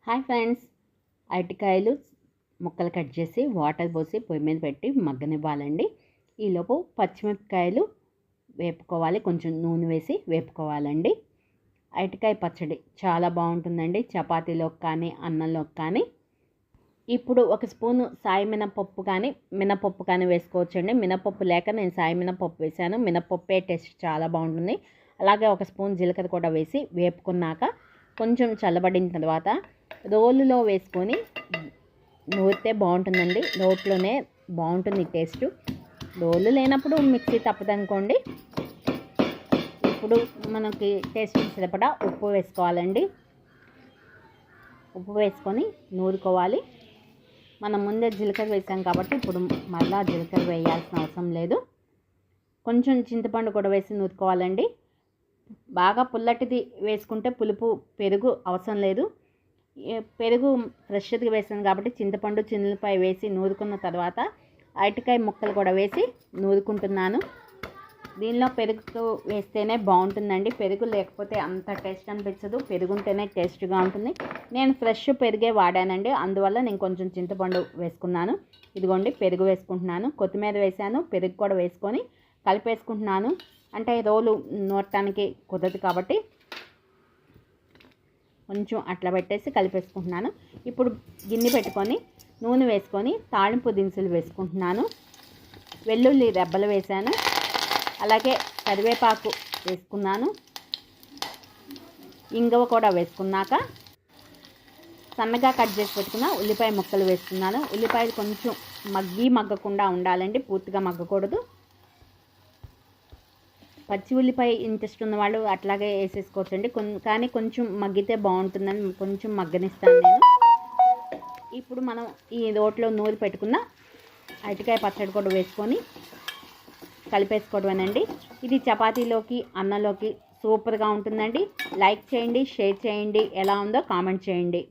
Hi friends, అరటికాయలు ముక్కలు cut చేసి వాటర్ పోసి పొయ్యి మీద పెట్టి మగ్గనివ్వాలండి. ఈలోపు పచ్చిమిరపకాయలు వేపుకోవాలి, కొంచెం నూనె వేసి వేపుకోవాలండి. అరటికాయ పచ్చడి చాలా బాగుంటుందండి, చపాతీలోకి కానీ అన్నంలోకి కానీ. ఇప్పుడు ఒక స్పూను సాయి మినపప్పు కానీ వేసుకోవచ్చండి. మినపప్పు లేక నేను సాయి మినపప్పు వేసాను. మినపప్పే టేస్ట్ చాలా బాగుంటుంది. అలాగే ఒక స్పూన్ జీలకర్ర కూడా వేసి వేపుకున్నాక కొంచెం చల్లబడిన తర్వాత రోలులో వేసుకొని నూరితే బాగుంటుందండి. రోట్లోనే బాగుంటుంది టేస్ట్. రోలు లేనప్పుడు మిక్సీ తప్పదనుకోండి. ఇప్పుడు మనకి టేస్ట్ సరిపడా ఉప్పు వేసుకోవాలండి. ఉప్పు వేసుకొని నూరుకోవాలి. మనం ముందే జీలకర్ర వేసాం కాబట్టి ఇప్పుడు మళ్ళీ జీలకర్ర వేయాల్సిన అవసరం లేదు. కొంచెం చింతపండు కూడా వేసి నూరుకోవాలండి. బాగా పుల్లటిది వేసుకుంటే పులుపు పెరుగు అవసరం లేదు. పెరుగు ఫ్రెష్గా వేసాను కాబట్టి చింతపండు చిన్నులపాయ వేసి నూరుకున్న తర్వాత అరటికాయ ముక్కలు కూడా వేసి నూరుకుంటున్నాను. దీనిలో పెరుగు వేస్తేనే బాగుంటుందండి. పెరుగు లేకపోతే అంత టేస్ట్ అనిపించదు. పెరుగుంటేనే టేస్ట్గా ఉంటుంది. నేను ఫ్రెష్ పెరుగే వాడానండి, అందువల్ల నేను కొంచెం చింతపండు వేసుకున్నాను. ఇదిగోండి పెరుగు వేసుకుంటున్నాను, కొత్తిమీర వేసాను, పెరుగు కూడా వేసుకొని కలిపేసుకుంటున్నాను. అంటే రోలు నూరటానికి కుదరదు కాబట్టి కొంచెం అట్లా పెట్టేసి కలిపేసుకుంటున్నాను. ఇప్పుడు గిన్నె పెట్టుకొని నూనె వేసుకొని తాళింపు దినుసులు వేసుకుంటున్నాను. వెల్లుల్లి రెబ్బలు వేసాను, అలాగే కరివేపాకు వేసుకున్నాను. ఇంగువ కూడా వేసుకున్నాక సన్నగా కట్ చేసి పెట్టుకున్న ఉల్లిపాయ ముక్కలు వేసుకున్నాను. ఉల్లిపాయలు కొంచెం మగ్గకుండా ఉండాలండి, పూర్తిగా మగ్గకూడదు. పచ్చి ఉల్లిపాయ ఇంట్రెస్ట్ ఉన్నవాళ్ళు అట్లాగే వేసేసుకోవచ్చండి. కానీ కొంచెం మగ్గితే బాగుంటుందని కొంచెం మగ్గనిస్తాను నేను. ఇప్పుడు మనం ఈ రోట్లో నూరి పెట్టుకున్న అరటికాయ పచ్చడి కూడా వేసుకొని కలిపేసుకోవడమేనండి. ఇది చపాతీలోకి అన్నంలోకి సూపర్గా ఉంటుందండి. లైక్ చేయండి, షేర్ చేయండి, ఎలా ఉందో కామెంట్ చేయండి.